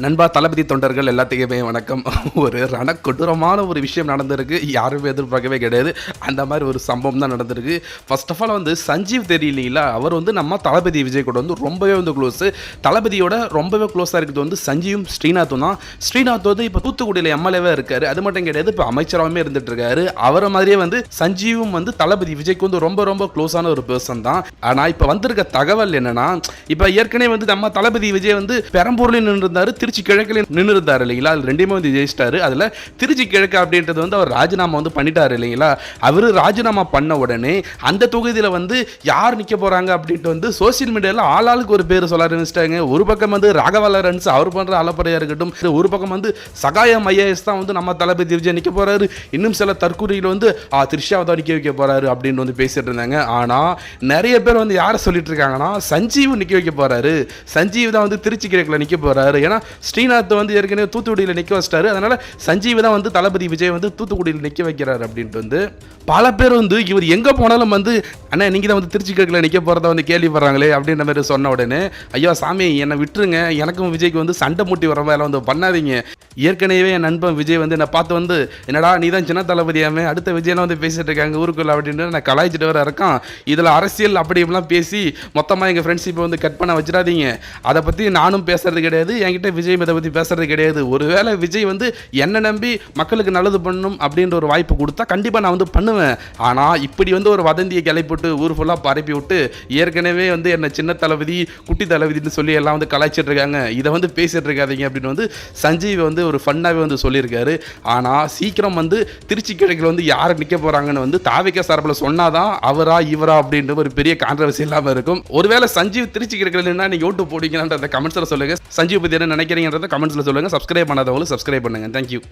நண்பா தளபதி தொண்டர்கள் எல்லாத்துக்குமே வணக்கம். ஒரு ரணக்கொடூரமான ஒரு விஷயம் நடந்திருக்கு. யாருமே எதிர்பார்க்கவே கிடையாது. அந்த மாதிரி ஒரு சம்பவம் தான் நடந்திருக்கு. ஃபர்ஸ்ட் ஆஃப் ஆல் வந்து சஞ்சீவ் தெரியலீங்களா, அவர் வந்து நம்ம தளபதி விஜய் கூட வந்து ரொம்பவே வந்து க்ளோஸு. தளபதியோட ரொம்பவே க்ளோஸாக இருக்கிறது வந்து சஞ்சீவும் ஸ்ரீநாத்தும் தான். ஸ்ரீநாத் வந்து இப்போ தூத்துக்குடியில் எம்எல்ஏவாக இருக்காரு. அது மட்டும் கிடையாது, இப்போ அமைச்சராகவே இருந்துட்டு இருக்காரு. அவரை மாதிரியே வந்து சஞ்சீவும் வந்து தளபதி விஜய்க்கு வந்து ரொம்ப ரொம்ப க்ளோஸான ஒரு பர்சன் தான். ஆனால் இப்போ வந்திருக்க தகவல் என்னன்னா, இப்போ ஏற்கனவே வந்து நம்ம தளபதி விஜய் வந்து பெரம்பூர்ல நின்று இருந்தாரு, திருச்சி கிழக்கில் நின்று இருந்தார் இல்லைங்களா. அது ரெண்டுமே வந்து ஜெயிச்சிட்டாரு. அதில் திருச்சி கிழக்கு அப்படின்றது வந்து அவர் ராஜினாமா வந்து பண்ணிட்டாரு இல்லைங்களா. அவர் ராஜினாமா பண்ண உடனே அந்த தொகுதியில் வந்து யார் நிற்க போறாங்க அப்படின்ட்டு வந்து சோசியல் மீடியாவில் ஆளாளுக்கு ஒரு பேர் சொல்ல ஆரம்பிச்சிட்டாங்க. ஒரு பக்கம் வந்து ராகவலரன்ஸ் அவர் பண்ற அலப்பறையா இருக்கட்டும், ஒரு பக்கம் வந்து சகாயம் ஐஏஎஸ் தான் வந்து நம்ம தளபதி விஜய் நிற்க போறாரு, இன்னும் சில தற்கூரியில் வந்து திருஷ்யாவை தான் நிற்க வைக்க போறாரு அப்படின்னு வந்து பேசிட்டு இருந்தாங்க. ஆனால் நிறைய பேர் வந்து யாரை சொல்லிட்டு இருக்காங்கன்னா, சஞ்சீவ் நிற்க வைக்க போறாரு, சஞ்சீவ் தான் வந்து திருச்சி கிழக்கில் நிற்க போறாரு. ஏன்னா ஸ்ரீநாத் வந்து ஏற்கனவே தூத்துக்குடியில் நிற்க வச்சிட்டாரு, அதனால சஞ்சீவ் தான் வந்து தளபதி விஜய் வந்து தூத்துக்குடியில் நிற்க வைக்கிறார் அப்படின்ட்டு வந்து பல பேர் வந்து இவர் எங்கே போனாலும் வந்து அண்ணா நீங்கள் தான் வந்து திருச்சி கிழக்கில் நிற்க போகிறத வந்து கேள்விப்படுறாங்களே அப்படின்ற மாதிரி சொன்ன உடனே, ஐயோ சாமி என்னை விட்டுருங்க, எனக்கும் விஜய்க்கு வந்து சண்டை மூட்டி வர வேலை வந்து பண்ணாதீங்க. ஏற்கனவே என் நண்பன் விஜய் வந்து என்னை பார்த்து வந்து என்னடா நீ தான் சின்ன தளபதியாமே, அடுத்த விஜயெல்லாம் வந்து பேசிட்டு இருக்காங்க ஊருக்குள்ள அப்படின்னு நான் கலாய்ச்சிட்டு வர இருக்கான். இதில் அரசியல் அப்படி இப்படிலாம் பேசி மொத்தமாக எங்கள் ஃப்ரெண்ட்ஷிப்பை வந்து கட் பண்ண வச்சிடாதீங்க. அதை பற்றி நானும் பேசுறது கிடையாது, என்கிட்ட விஜய் இதை பற்றி பேசுறது கிடையாது. ஒருவேளை விஜய் வந்து என்னை நம்பி மக்களுக்கு நல்லது பண்ணணும் அப்படின்ற ஒரு வாய்ப்பு கொடுத்தா கண்டிப்பாக நான் வந்து பண்ணுவேன். ஆனால் இப்படி வந்து ஒரு வதந்தியை கிளப்பிவிட்டு ஊர் ஃபுல்லாக பரப்பி விட்டு ஏற்கனவே வந்து என்ன சின்ன தளபதி குட்டி தளபதினு சொல்லி எல்லாம் வந்து கலாய்ச்சிட்டு இருக்காங்க, இதை வந்து பேசிட்டு இருக்காதீங்க அப்படின்னு வந்து சஞ்சீவ் வந்து ஒரு ஃபன்னாகவே வந்து சொல்லியிருக்காரு. ஆனால் சீக்கிரம் வந்து திருச்சி கிழக்கில் வந்து யார் நிற்க போகிறாங்கன்னு வந்து தாவிக சார்பில் சொன்னாதான் அவரா இவரா அப்படின்ற ஒரு பெரிய கான்ட்ரவர்சி இல்லாமல் இருக்கும். ஒருவேளை சஞ்சீவ் திருச்சி கிழக்கில் என்ன நீங்கள் ஓட்டு போடுவீங்கன்றத கமெண்ட்ஸில் சொல்லுங்கள். சஞ்சீவ் பற்றி என்ன நினைக்கிறீங்கன்றத கமெண்ட்ஸில் சொல்லுங்கள். சப்ஸ்கிரைப் பண்ணாதவங்களும் சப்ஸ்கிரைப் பண்ணுங்கள். தேங்க்யூ.